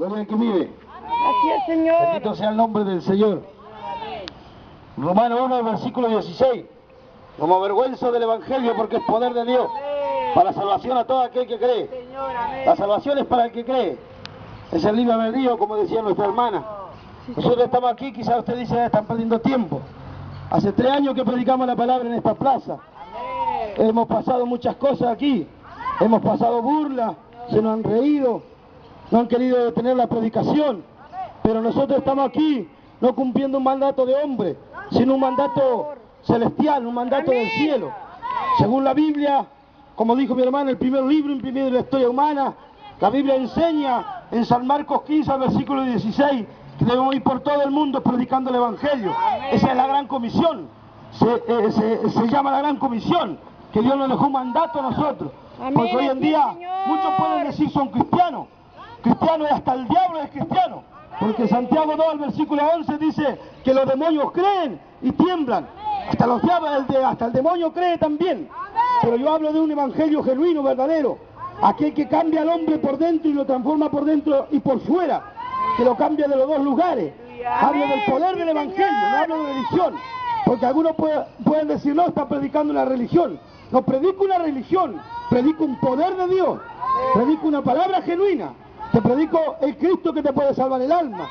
Gloria al que vive. Así es, Señor. Bendito sea el nombre del Señor. Romanos 1, versículo 16. Como avergüenzo del Evangelio porque es poder de Dios para salvación a todo aquel que cree. La salvación es para el que cree. Es el libre albedrío, como decía nuestra hermana. Nosotros estamos aquí, quizás usted dice, están perdiendo tiempo. Hace 3 años que predicamos la palabra en esta plaza. Hemos pasado muchas cosas aquí. Hemos pasado burlas, se nos han reído, no han querido detener la predicación. Pero nosotros estamos aquí no cumpliendo un mandato de hombre, sino un mandato celestial, un mandato del cielo. Según la Biblia, como dijo mi hermano, el primer libro imprimido de la historia humana, la Biblia enseña en San Marcos 15, versículo 16, que debemos ir por todo el mundo predicando el Evangelio. Esa es la gran comisión, se llama la gran comisión, que Dios nos dejó un mandato a nosotros. Porque hoy en día muchos pueden decir son cristianos, cristianos y hasta el diablo es cristiano. Porque Santiago 2, el versículo 11 dice que los demonios creen y tiemblan. Hasta los diablos, hasta el demonio cree también. Pero yo hablo de un evangelio genuino, verdadero. Aquel que cambia al hombre por dentro y lo transforma por dentro y por fuera. Que lo cambia de los dos lugares. Hablo del poder del evangelio, no hablo de religión. Porque algunos pueden decir, no, está predicando una religión. No predico una religión, predico un poder de Dios. Predico una palabra genuina. Te predico el Cristo que te puede salvar el alma.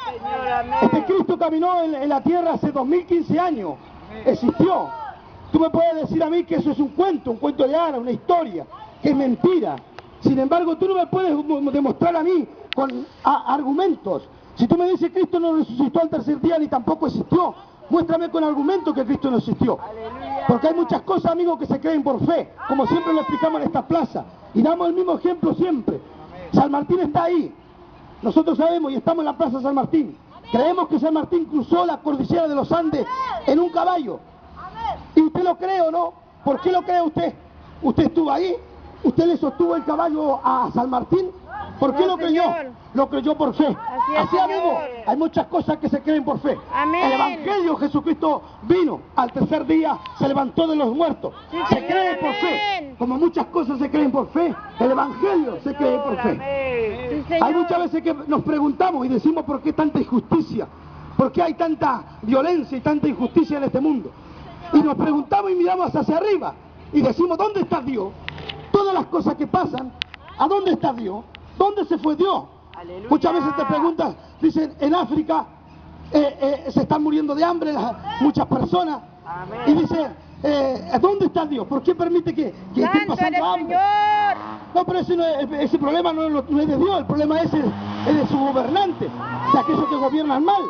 Este Cristo caminó en la tierra hace 2015 años. Existió. Tú me puedes decir a mí que eso es un cuento de hadas, una historia, que es mentira. Sin embargo, tú no me puedes demostrar a mí con argumentos. Si tú me dices que Cristo no resucitó al tercer día ni tampoco existió, muéstrame con argumentos que Cristo no existió. Porque hay muchas cosas, amigos, que se creen por fe, como siempre lo explicamos en esta plaza. Y damos el mismo ejemplo siempre. San Martín está ahí. Nosotros sabemos y estamos en la plaza San Martín. Creemos que San Martín cruzó la cordillera de los Andes en un caballo. ¿Y usted lo cree o no? ¿Por qué lo cree usted? ¿Usted estuvo ahí? ¿Usted le sostuvo el caballo a San Martín? ¿Por qué lo creyó? Lo creyó por fe. Así, amigo, hay muchas cosas que se creen por fe. Amén. El Evangelio, Jesucristo vino al tercer día, se levantó de los muertos. Sí, se Señor, cree por amén. fe. Como muchas cosas se creen por fe, el Evangelio se cree por fe. Sí, Hay muchas veces que nos preguntamos y decimos por qué tanta injusticia, por qué hay tanta violencia y tanta injusticia en este mundo. Y nos preguntamos y miramos hacia arriba y decimos, ¿dónde está Dios? Todas las cosas que pasan, ¿a dónde está Dios? ¿Dónde se fue Dios? Aleluya. Muchas veces te preguntas, dicen, en África se están muriendo de hambre muchas personas. Amén. Y dicen, ¿dónde está Dios? ¿Por qué permite que estén Santo eres, pasando hambre? Señor. No, pero ese problema no es de Dios, el problema es de sus gobernantes, de aquellos que gobiernan mal,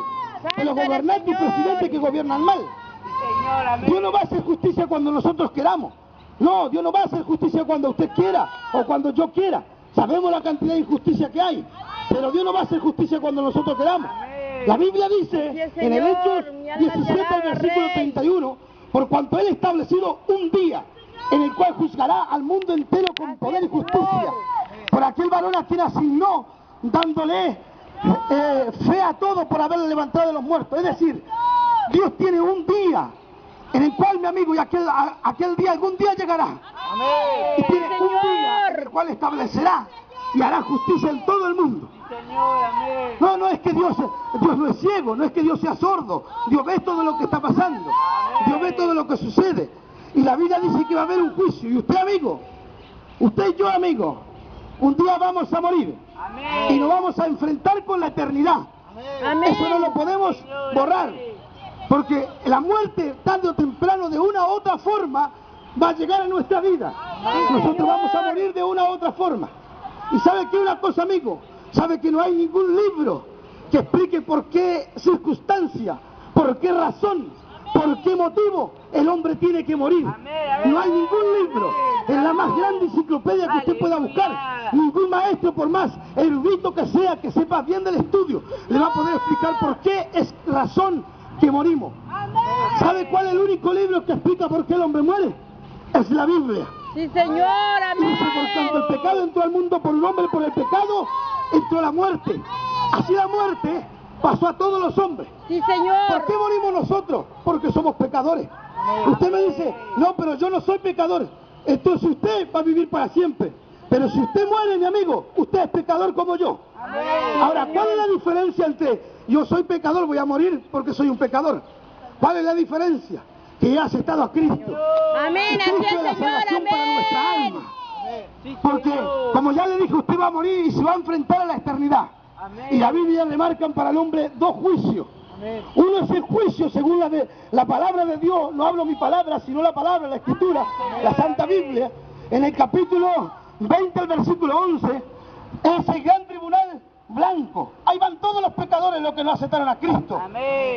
de los gobernantes y presidentes que gobiernan mal. Señor, amén. Dios no va a hacer justicia cuando nosotros queramos. No, Dios no va a hacer justicia cuando usted quiera o cuando yo quiera. Sabemos la cantidad de injusticia que hay, pero Dios no va a hacer justicia cuando nosotros queramos. La Biblia dice en el Hechos 17, versículo 31, por cuanto Él ha establecido un día en el cual juzgará al mundo entero con poder y justicia, por aquel varón a quien asignó, dándole fe a todos por haberle levantado de los muertos. Es decir, Dios tiene un día en el cual, mi amigo, y aquel día, algún día llegará. Amén. Y tiene Sí, un día Señor. en el cual establecerá y hará justicia en todo el mundo. Señor, amén. No es que Dios no es ciego, no es que Dios sea sordo. Dios ve todo lo que está pasando. Dios ve todo lo que sucede. Y la Biblia dice que va a haber un juicio. Y usted, amigo, usted y yo, amigo, un día vamos a morir. Amén. Y nos vamos a enfrentar con la eternidad. Amén. Eso no lo podemos borrar. Porque la muerte, tarde o temprano, de una u otra forma, va a llegar a nuestra vida. Nosotros vamos a morir de una u otra forma. Y ¿sabe qué? Una cosa, amigo. ¿Sabe que no hay ningún libro que explique por qué circunstancia, por qué razón, por qué motivo el hombre tiene que morir? No hay ningún libro. En la más grande enciclopedia que usted pueda buscar, ningún maestro, por más erudito que sea, que sepa bien del estudio, le va a poder explicar por qué es razón que morimos. ¿Sabe cuál es el único libro que explica por qué el hombre muere? Es la Biblia. Sí, Señor, Y dice, por cuanto el pecado entró al mundo por un hombre, por el pecado entró la muerte. Así la muerte pasó a todos los hombres. Sí, Señor. ¿Por qué morimos nosotros? Porque somos pecadores. Usted me dice, no, pero yo no soy pecador. Entonces usted va a vivir para siempre. Pero si usted muere, mi amigo, usted es pecador como yo. Ahora, ¿cuál es la diferencia entre yo soy pecador, voy a morir porque soy un pecador? ¿Cuál es la diferencia? Que he aceptado a Cristo. Amén, Cristo así es es, la Señor, salvación para nuestra amén. alma. Porque, como ya le dije, usted va a morir y se va a enfrentar a la eternidad. Y la Biblia remarcan para el hombre dos juicios. Uno es el juicio según la palabra de Dios, no hablo mi palabra, sino la palabra, la Escritura, la Santa Biblia. En el capítulo 20, el versículo 11, es el gran tribunal blanco. Ahí van todos los pecadores, los que no aceptaron a Cristo.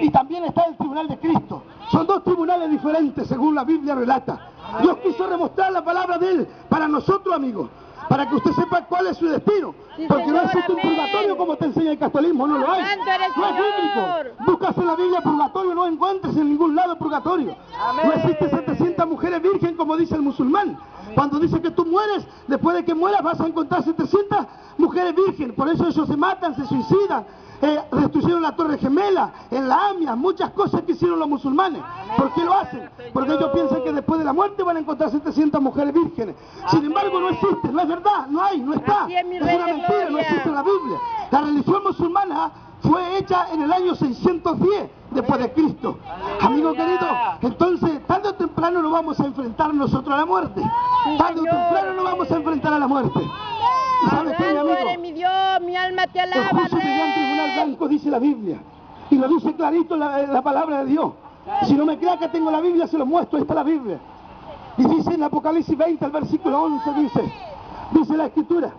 Y también está el tribunal de Cristo. Son dos tribunales diferentes, según la Biblia relata. Dios quiso demostrar la palabra de Él para nosotros, amigos, para que usted sepa cuál es su destino. Sí, Porque no Señor, existe un amén. purgatorio como te enseña el catolicismo, no lo hay. Santo eres, No es Señor. bíblico. Buscas en la Biblia purgatorio, no encuentres en ningún lado purgatorio. Amén. No existe 700 mujeres virgen como dice el musulmán. Cuando dice que tú mueres, después de que mueras vas a encontrar 700 mujeres virgen. Por eso ellos se matan, se suicidan. Destruyeron la Torre Gemela, en la AMIA, muchas cosas que hicieron los musulmanes. ¿Por qué lo hacen? Porque ellos piensan que después de la muerte van a encontrar 700 mujeres vírgenes. Sin embargo, no existe, no es verdad, no hay, no está. Así es, mi Es Rey una de mentira, no Gloria. existe en la Biblia. La religión musulmana fue hecha en el año 610 después de Cristo. Amigo querido, entonces tarde o temprano nos vamos a enfrentar nosotros a la muerte. Tarde o Señor. temprano nos vamos a enfrentar a la muerte. ¿Y sabes qué, mi Santo amigo? eres mi Dios, mi alma te El alaba, juicio del gran tribunal Rey. blanco dice la Biblia. Y lo dice clarito la palabra de Dios. Si no me crea que tengo la Biblia, se lo muestro. Ahí está la Biblia. Y dice en Apocalipsis 20, el versículo 11, dice la Escritura.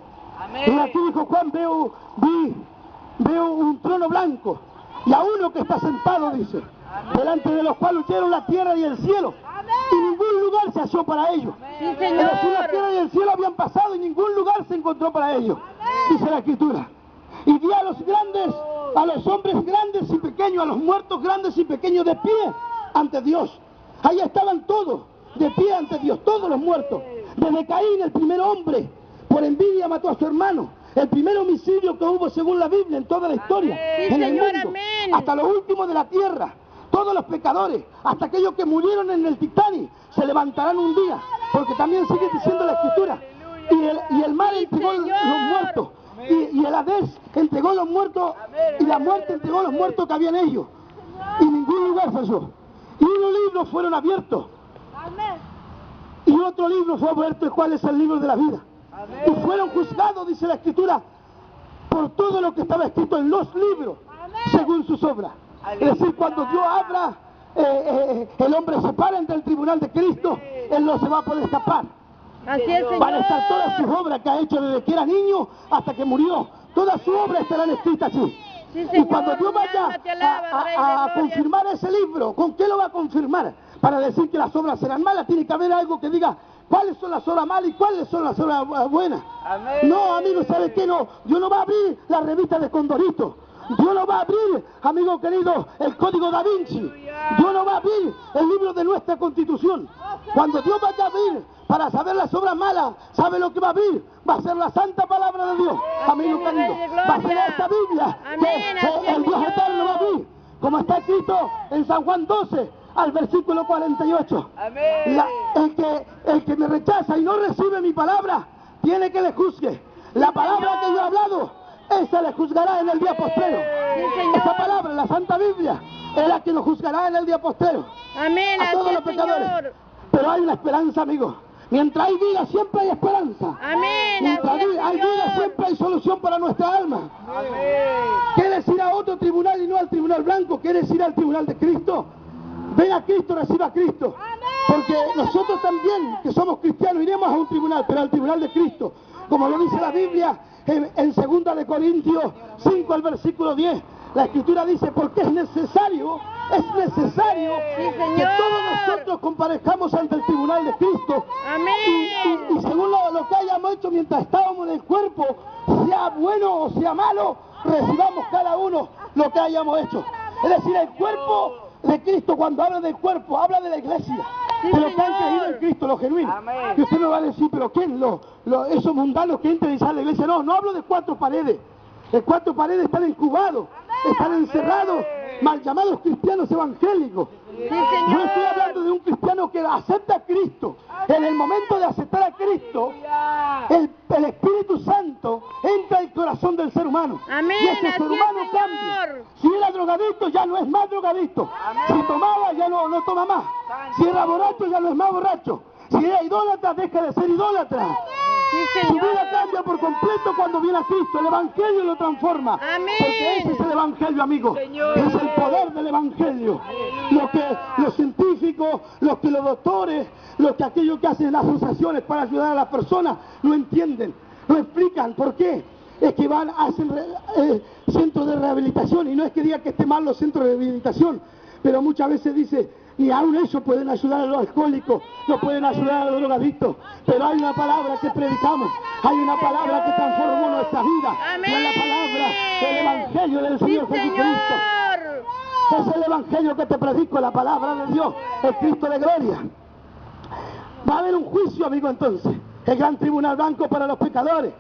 Y aquí dijo Juan, veo un trono blanco y a uno que está sentado, dice, delante de los cuales huyeron la tierra y el cielo. Y ningún lugar se halló para ellos. Sí, Es decir, la Señor. tierra y el cielo habían pasado y ningún lugar se encontró para ellos. Dice la Escritura. Y vi a los grandes, a los hombres grandes y pequeños, a los muertos grandes y pequeños de pie ante Dios. Ahí estaban todos, de pie ante Dios, todos los muertos. Desde Caín, el primer hombre, por envidia mató a su hermano. El primer homicidio que hubo según la Biblia en toda la historia, Sí, en el Señor, mundo, amén. hasta los últimos de la tierra. Todos los pecadores, hasta aquellos que murieron en el Titanic, se levantarán un día, porque también sigue diciendo la Escritura. Y el mar entregó los muertos, y el Hades entregó los muertos, y la muerte entregó los muertos que había en ellos. Y ningún lugar falló. Y unos libros fueron abiertos, y otro libro fue abierto, el cual es el libro de la vida. Y fueron juzgados, dice la Escritura, por todo lo que estaba escrito en los libros, según sus obras. Es decir, cuando Dios abra, el hombre se para ante el tribunal de Cristo, él no se va a poder escapar. Así es, Señor. Van a estar todas sus obras que ha hecho desde que era niño hasta que murió. Todas sus obras estarán escritas allí. Sí, Y Señor, cuando Dios mi vaya alma te alaba, Rey de a Gloria. confirmar ese libro, ¿con qué lo va a confirmar? Para decir que las obras serán malas, tiene que haber algo que diga cuáles son las obras malas y cuáles son las obras buenas. Amén. No, amigo, ¿sabe qué? No, Dios no va a abrir la revista de Condorito. Dios no va a abrir, amigo querido, el Código Da Vinci. Dios no va a abrir el libro de nuestra Constitución. Cuando Dios vaya a abrir para saber las obras malas, ¿sabe lo que va a abrir? Va a ser la santa palabra de Dios, amigo mi querido. Rey de Va a ser Gloria. esta Biblia Amén, que así es, el Dios Señor. eterno va a abrir, como está escrito en San Juan 12, al versículo 48. Amén. El que me rechaza y no recibe mi palabra, tiene que le juzgue. La palabra que yo he hablado, esa le juzgará en el día postrero. Sí, Señor. Esa palabra, la Santa Biblia, es la que nos juzgará en el día postrero. Amén, A todos así los es, pecadores. Señor. Pero hay una esperanza, amigo. Mientras hay vida, siempre hay esperanza. Amén, Mientras así es, hay vida, Señor. siempre hay solución para nuestra alma. Amén. ¿Quieres ir a otro tribunal y no al tribunal blanco? ¿Quieres ir al tribunal de Cristo? Ven a Cristo, reciba a Cristo. Porque nosotros también, que somos cristianos, iremos a un tribunal, pero al tribunal de Cristo. Como lo dice la Biblia en 2 de Corintios 5, al versículo 10. La Escritura dice, porque es necesario Sí, que Señor. todos nosotros comparezcamos ante el tribunal de Cristo. Amén. Y según lo que hayamos hecho mientras estábamos en el cuerpo, sea bueno o sea malo, recibamos cada uno lo que hayamos hecho. Es decir, el cuerpo de Cristo, cuando habla del cuerpo, habla de la iglesia, Sí, de los que han Señor. creído en Cristo, los genuinos. Amén. Y usted me va a decir, pero ¿quién? Esos mundanos que entran y salen a la iglesia. No, no hablo de 4 paredes. De 4 paredes están incubados, están encerrados, mal llamados cristianos evangélicos. Sí, No estoy Señor. hablando de un cristiano que acepta a Cristo. En el momento de aceptar a Cristo, el Espíritu Santo entra en el corazón del ser humano. Amén, Y ese ser así es, humano Señor. cambia. Si era drogadicto, ya no es más drogadicto. Si tomaba, ya no toma más. Si era borracho, ya no es más borracho. Si era idólatra, deja de ser idólatra. Sí, Su Señor. vida cambia por completo cuando viene a Cristo. El Evangelio lo transforma. Amén. Porque ese es el Evangelio, amigo. Es el poder del Evangelio. Lo que los científicos, los doctores, aquellos que hacen las asociaciones para ayudar a las personas, no entienden, no explican por qué. Es que hacen centros de rehabilitación, y no es que diga que esté mal los centros de rehabilitación, pero muchas veces dice, ni aún ellos pueden ayudar a los alcohólicos, no pueden ayudar a los drogadictos, pero hay una palabra que predicamos, hay una palabra que transformó nuestra vida, Amén. es la palabra del Evangelio del Sí, Señor Jesucristo. Señor. Es el Evangelio que te predico, la palabra de Dios, el Cristo de gloria. Va a haber un juicio, amigo, entonces, el gran tribunal blanco para los pecadores,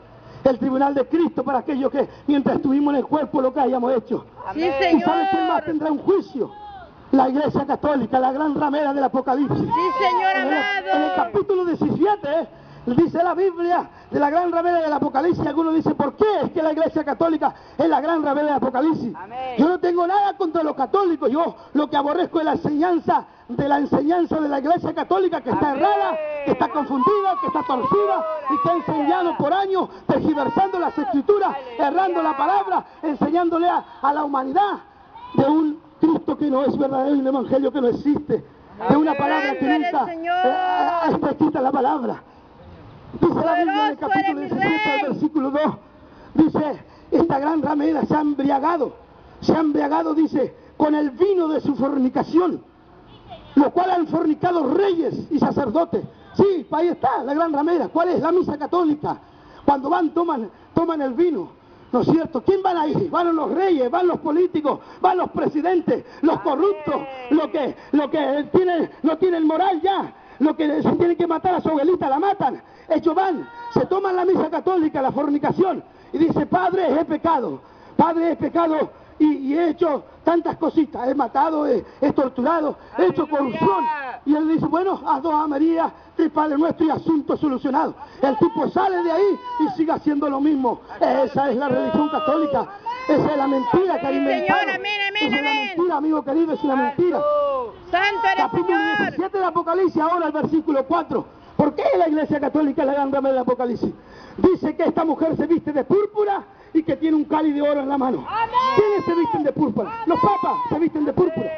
el tribunal de Cristo para aquellos que mientras estuvimos en el cuerpo lo que hayamos hecho. Sí, ¿Y Señor. sabes quién más tendrá un juicio? La Iglesia Católica, la gran ramera del Apocalipsis. Sí, Señor En el amado. capítulo 17 dice la Biblia de la gran ramera del Apocalipsis. Algunos dicen, ¿por qué es que la Iglesia Católica es la gran ramera del Apocalipsis? Yo no tengo nada contra los católicos. Yo lo que aborrezco es la enseñanza de la Iglesia Católica, que está errada, que está confundida, que está torcida y que ha enseñado por años, tergiversando las Escrituras, errando la palabra, enseñándole a la humanidad de un Cristo que no es verdadero y un Evangelio que no existe, de una palabra que Santo eres, nunca Señor. está escrita la palabra. Dice la Biblia en el Poderoso capítulo eres mi 17, Rey. versículo 2, dice, esta gran ramera se ha embriagado, dice, con el vino de su fornicación, lo cual han fornicado reyes y sacerdotes. Sí, ahí está, la gran ramera. ¿Cuál es? La misa católica. Cuando van, toman el vino, ¿no es cierto? ¿Quién van ahí? Van los reyes, van los políticos, van los presidentes, los corruptos, lo que no tienen moral ya, lo que se tienen que matar a su abuelita, la matan. Ellos van, se toman la misa católica, la fornicación, y dice, Padre, he pecado y he hecho tantas cositas, he matado, he torturado, he hecho corrupción. Y él dice, bueno, haz dos a María, el Padre Nuestro y asunto solucionado. El tipo sale de ahí y sigue haciendo lo mismo. Esa es la religión católica. Esa es la mentira que ha inventado. Señor, amén, amén, Esa es la amén. mentira, amigo querido, es una mentira. Santo eres, Capítulo Señor. 17 del Apocalipsis, ahora el versículo 4. ¿Por qué la Iglesia Católica es la gran ramera del Apocalipsis? Dice que esta mujer se viste de púrpura y que tiene un cáliz de oro en la mano. ¿Quiénes se visten de púrpura? Los papas se visten de púrpura.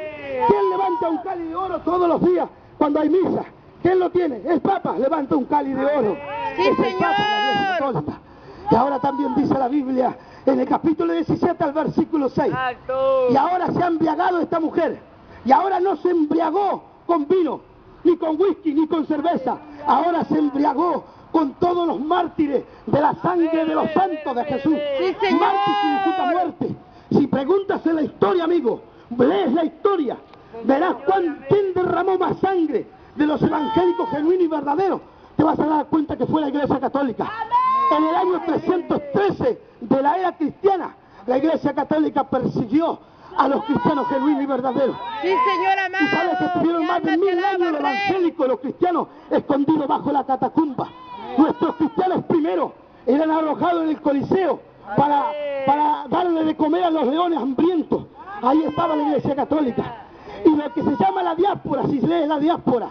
¿Quién levanta un cáliz de oro todos los días cuando hay misa? ¿Quién lo tiene? El Papa levanta un cáliz de oro. Sí, Es el Señor. Papa de la Iglesia Católica. Y ahora también dice la Biblia en el capítulo 17 al versículo 6. Y ahora se ha embriagado esta mujer. Y ahora no se embriagó con vino, ni con whisky, ni con cerveza. Ahora se embriagó con todos los mártires de la sangre de los santos de Jesús. Sí, Señor. Mártir significa muerte. Si preguntas en la historia, amigo, lees la historia, verás quién derramó más sangre de los evangélicos genuinos y verdaderos. Te vas a dar cuenta que fue la Iglesia Católica. En el año 313 de la era cristiana, la Iglesia Católica persiguió a los cristianos genuinos y verdaderos. Sí, Señor amado. Y sabes que estuvieron más de 1000 años los evangélicos, los cristianos, escondidos bajo la catacumba. Nuestros cristianos primero eran arrojados en el Coliseo para darle de comer a los leones hambrientos. Ahí estaba la Iglesia Católica. Y lo que se llama la diáspora, si se lee la diáspora,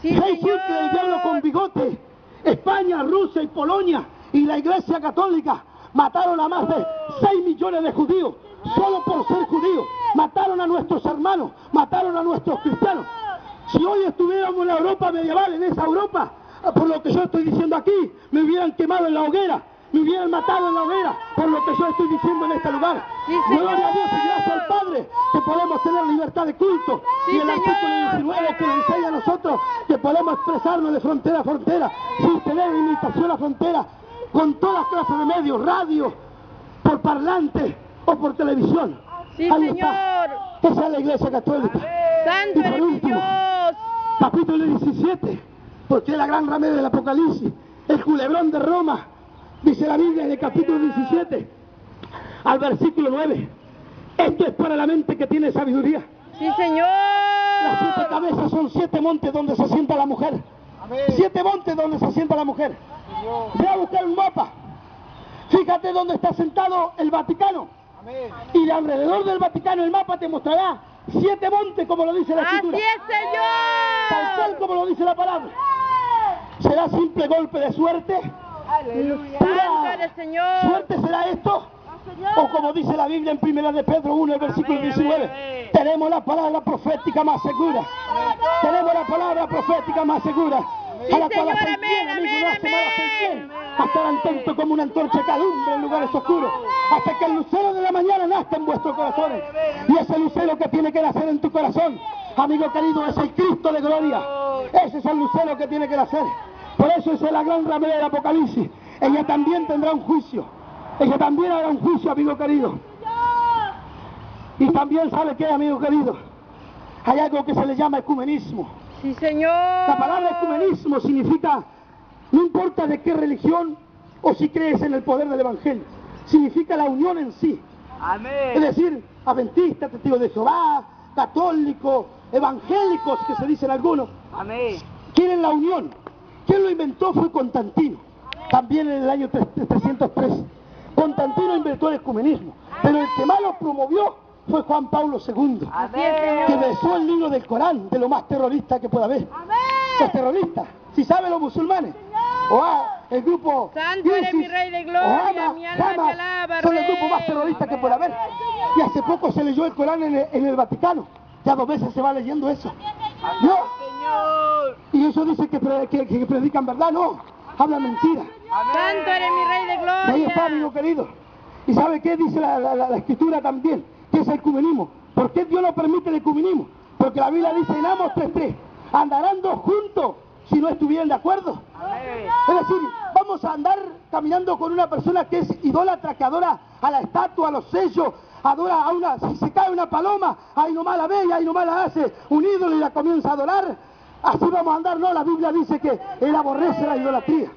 Sí, Jesús, Señor. que el diablo con bigote, España, Rusia y Polonia y la Iglesia Católica mataron a más de 6 millones de judíos solo por ser judíos. Mataron a nuestros hermanos, mataron a nuestros cristianos. Si hoy estuviéramos en la Europa medieval, en esa Europa, por lo que yo estoy diciendo aquí, me hubieran quemado en la hoguera, me hubieran matado en la hoguera, por lo que yo estoy diciendo en este lugar. Sí, Señor. Gloria a Dios y gracias al Padre que podemos tener libertad de culto. Sí, Y el Señor. artículo 19 que nos enseña a nosotros que podemos expresarnos de frontera a frontera, sin tener limitación a frontera, con todas clases de medios, radio, por parlante o por televisión. Sí, Ahí está. Señor. Esa es la Iglesia Católica. Santo Y por eres mi último, Dios. capítulo 17, porque es la gran ramera del Apocalipsis, el culebrón de Roma, dice la Biblia en el capítulo 17, al versículo 9. Esto es para la mente que tiene sabiduría. Sí, Señor. Las 7 cabezas son 7 montes donde se sienta la mujer. 7 montes donde se sienta la mujer. Ve a buscar un mapa. Fíjate dónde está sentado el Vaticano. Y alrededor del Vaticano el mapa te mostrará 7 montes, como lo dice la Escritura. Así es, Señor. Tal cual como lo dice la palabra. ¿Será simple golpe de suerte? Santo eres, Señor. ¿Suerte será esto? O como dice la Biblia en 1 de Pedro 1, el versículo 19, tenemos la palabra profética más segura. Tenemos la palabra profética más segura. A la cual hacéis bien, amigo, no hace mal hacer bien. A estar atento como una antorcha que alumbra en lugares oscuros. Hasta que el lucero de la mañana nazca en vuestros corazones. Y ese lucero que tiene que nacer en tu corazón, amigo querido, es el Cristo de gloria. Ese es el lucero que tiene que nacer. Por eso es la gran ramera del Apocalipsis. Ella también tendrá un juicio. Ella también hará un juicio, amigo querido. Y también, ¿sabe qué, amigo querido? Hay algo que se le llama ecumenismo. Sí, Señor. La palabra ecumenismo significa, no importa de qué religión o si crees en el poder del Evangelio, significa la unión en sí. Es decir, adventistas, testigos de Jehová, católicos, evangélicos, que se dicen algunos, quieren la unión. ¿Quién lo inventó? Fue Constantino, también en el año 303. Constantino inventó el ecumenismo, pero el que más lo promovió fue Juan Pablo II, que besó el libro del Corán, de lo más terrorista que pueda haber. Los terroristas, si saben los musulmanes, el grupo Santo eres mi Rey de gloria, mi alma te alaba, son el Rey. grupo más terrorista que pueda haber. Y hace poco se leyó el Corán en el Vaticano, ya 2 veces se va leyendo eso. No, y ellos dicen que predican verdad, no, hablan mentira. Santo eres mi Rey de gloria. Ahí está, amigo querido. ¿Y sabe qué dice la Escritura también? ¿Qué es el ecumenismo? ¿Por qué Dios no permite el ecumenismo? Porque la Biblia dice en Amos 3:3, andarán 2 juntos si no estuvieran de acuerdo. Es decir, vamos a andar caminando con una persona que es idólatra, que adora a la estatua, a los sellos, adora si se cae una paloma, ahí nomás la ve y ahí nomás la hace un ídolo y la comienza a adorar. Así vamos a andar, no, la Biblia dice que él aborrece la idolatría.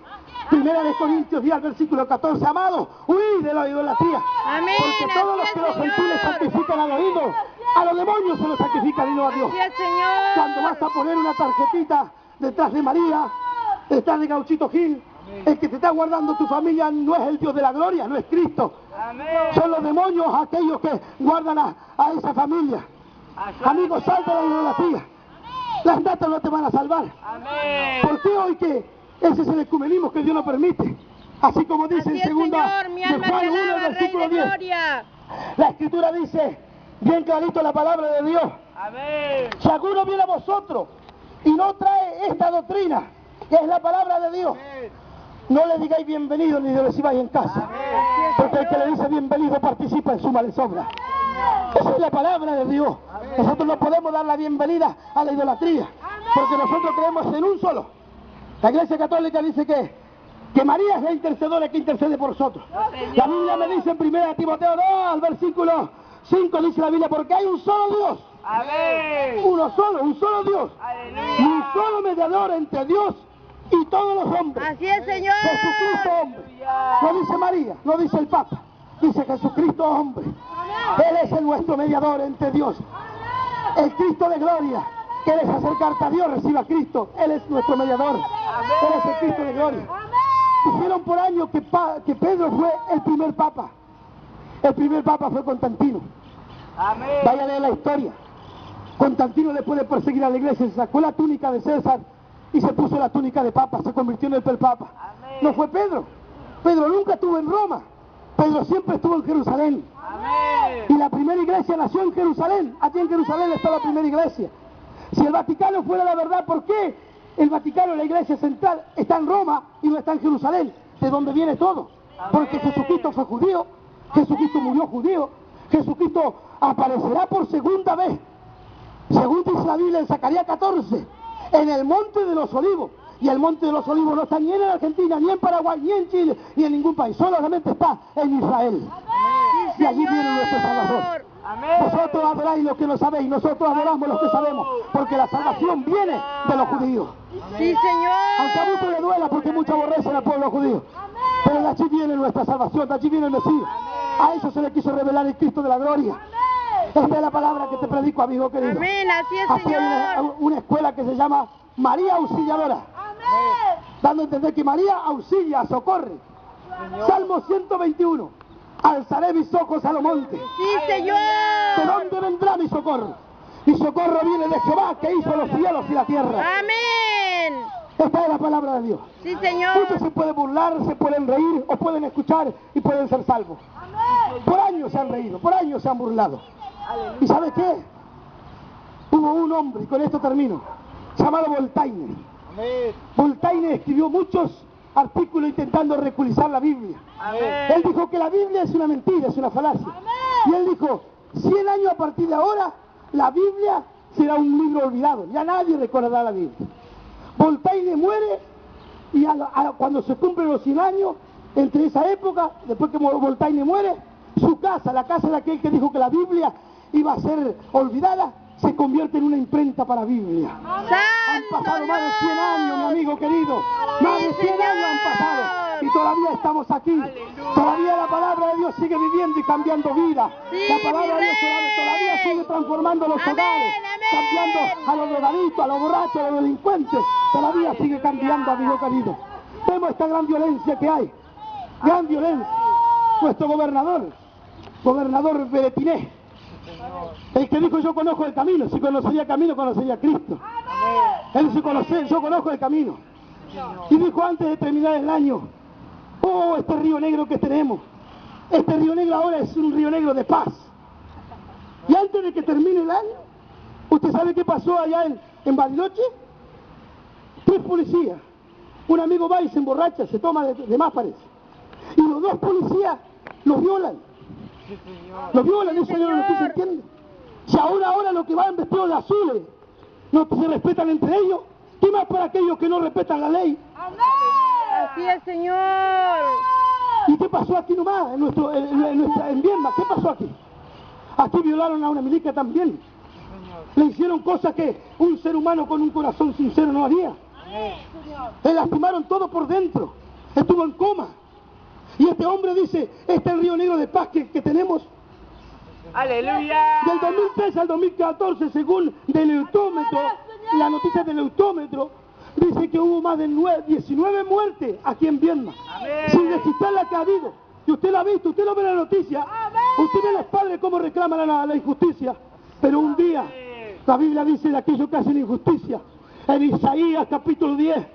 1 Corintios 10, versículo 14, amados, huid de la idolatría. Amén. Porque todos los que los gentiles sacrifican a los ídolos, a los demonios se los sacrifican y no a Dios. Así es, Señor. Cuando vas a poner una tarjetita detrás de María, detrás de Gauchito Gil, el que te está guardando tu familia no es el Dios de la gloria, no es Cristo. Son los demonios aquellos que guardan a esa familia. Amigos, sal de la idolatría. Las datas no te van a salvar. ¿Por qué hoy que ese es el ecumenismo que Dios no permite? Así como dice Así en es, segunda Señor, mi de alma Juan te 1, alaba, Rey versículo de 10. gloria. La Escritura dice, bien clarito la palabra de Dios. Si alguno viene a vosotros y no trae esta doctrina, que es la palabra de Dios, no le digáis bienvenido ni le recibáis en casa. Porque el que le dice bienvenido participa en su malsobra. Esa es la palabra de Dios. Nosotros no podemos dar la bienvenida a la idolatría, porque nosotros creemos en un solo. La Iglesia Católica dice que María es la intercedora que intercede por nosotros. La Biblia me dice en 1 Timoteo 2, al versículo 5, dice la Biblia, porque hay un solo Dios. Uno solo, un solo Dios. Y un solo mediador entre Dios y todos los hombres. Así es, Señor. Jesucristo hombre. No dice María, no dice el Papa, dice Jesucristo hombre. Él es nuestro mediador entre Dios. El Cristo de gloria. ¿Quieres acercarte a Dios? Reciba a Cristo. Él es nuestro mediador. Él es el Cristo de gloria. Dijeron por años que Pedro fue el primer papa. El primer papa fue Constantino. Vaya a leer la historia. Constantino, después de perseguir a la iglesia, se sacó la túnica de César y se puso la túnica de papa. Se convirtió en el papa. No fue Pedro. Pedro nunca estuvo en Roma. Pedro siempre estuvo en Jerusalén. Y la primera iglesia nació en Jerusalén. Aquí en Jerusalén está la primera iglesia. Si el Vaticano fuera la verdad, ¿por qué el Vaticano, la iglesia central, está en Roma y no está en Jerusalén? ¿De dónde viene todo? Porque Jesucristo fue judío, Jesucristo murió judío, Jesucristo aparecerá por segunda vez, según dice la Biblia en Zacarías 14, en el Monte de los Olivos. Y el Monte de los Olivos no está ni en Argentina, ni en Paraguay, ni en Chile, ni en ningún país, solamente está en Israel. Y allí viene nuestro Salvador. Vosotros adoráis lo que no sabéis, nosotros adoramos lo que sabemos, porque la salvación viene de los judíos. Sí, Señor. Aunque a muchos le duela, porque muchos aborrecen al pueblo judío, pero de allí viene nuestra salvación, de allí viene el Mesías. A eso se le quiso revelar el Cristo de la gloria. Esta es la palabra que te predico, amigo querido. Amén, así es, Aquí hay Señor. una escuela que se llama María Auxiliadora. Dando a entender que María auxilia, socorre. Salmo 121. Alzaré mis ojos a los montes. Sí, Señor. ¿De dónde vendrá mi socorro? Mi socorro viene de Jehová, que hizo los cielos y la tierra. Amén. Esta es la palabra de Dios. Sí, Señor. Muchos se pueden burlar, se pueden reír o pueden escuchar y pueden ser salvos. Por años se han reído, por años se han burlado. ¿Y sabe qué? Hubo un hombre, y con esto termino, llamado Voltaire. Voltaire escribió muchos artículos intentando ridiculizar la Biblia. Él dijo que la Biblia es una mentira, es una falacia. Y él dijo, 100 años a partir de ahora, la Biblia será un libro olvidado. Ya nadie recordará la Biblia. Voltaire muere y cuando se cumplen los 100 años, entre esa época, después que Voltaire muere, su casa, la casa de aquel que dijo que la Biblia iba a ser olvidada, se convierte en una imprenta para Biblia. Han pasado más de 100 años, mi amigo querido. Más de 100 años han pasado y todavía estamos aquí. Todavía la palabra de Dios sigue viviendo y cambiando vida. La palabra de Dios todavía sigue transformando los hogares, cambiando a los drogadictos, a los borrachos, a los delincuentes. Todavía sigue cambiando, amigo querido. Vemos esta gran violencia que hay. Gran violencia. Nuestro gobernador Beretiné, el que dijo yo conozco el camino, si conocería el camino conocería a Cristo. Él se conoce, yo conozco el camino. Y dijo antes de terminar el año, oh, este río negro que tenemos, este río negro ahora es un río negro de paz. Y antes de que termine el año, ¿usted sabe qué pasó allá en Bariloche? 3 policías, un amigo va y se emborracha, se toma de más parece. Y los 2 policías los violan. Los violan, ese señor no se entiende. Si ahora los que van vestidos de azules no se respetan entre ellos, ¿qué más para aquellos que no respetan la ley? Así es, Señor. ¿Y qué pasó aquí nomás, en Viedma? ¿Qué pasó aquí? Aquí violaron a una milicia también. Le hicieron cosas que un ser humano con un corazón sincero no haría. Le lastimaron todo por dentro. Estuvo en coma. Y este hombre dice, este río negro de paz que tenemos. Aleluya. Del 2013 al 2014, según del Eutómetro, la noticia del Eutómetro, dice que hubo más de 19 muertes aquí en Viedma. Sin descifrar la que ha habido. Y usted la ha visto, usted lo ve en la noticia. Usted ve a los padres cómo reclaman la injusticia. Pero un día, la Biblia dice de aquellos que hacen injusticia. En Isaías capítulo 10,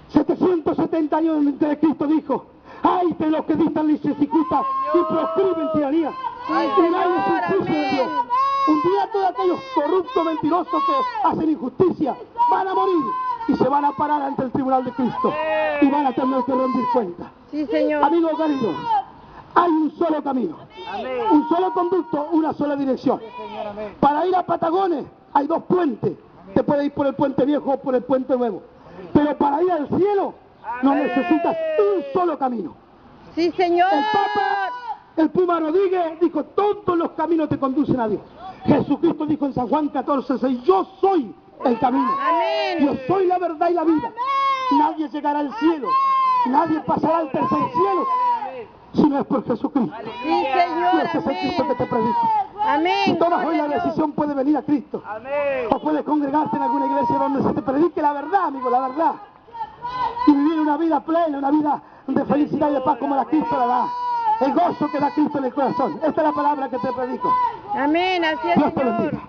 770 años antes de Cristo dijo, ¡ay de los que dictan licencias injustas y proscriben tiranía! El aire es un juicio de Dios. Un día todos aquellos corruptos, mentirosos que hacen injusticia van a morir y se van a parar ante el tribunal de Cristo y van a tener que rendir cuenta. Sí, Señor. Amigo querido, hay un solo camino, un solo conducto, una sola dirección. Para ir a Patagones hay 2 puentes. Te puedes ir por el puente viejo o por el puente nuevo. Pero para ir al cielo no necesitas un solo camino. Sí, Señor. El Papa, el Puma Rodríguez, dijo, todos los caminos te conducen a Dios. Jesucristo dijo en San Juan 14:6, yo soy el camino. Amén. Yo soy la verdad y la vida. Nadie llegará al cielo. Nadie pasará al tercer cielo si no es por Jesucristo. Sí, Señor. Y ese es el Cristo que te predico. Amén. Si tomas hoy la decisión, puedes venir a Cristo. O puedes congregarte en alguna iglesia donde se te predique la verdad, amigo, la verdad. Y vivir una vida plena, una vida de felicidad y de paz como la Cristo la da. El gozo que da Cristo en el corazón. Esta es la palabra que te predico. Amén. Así es, Dios te Señor. bendiga.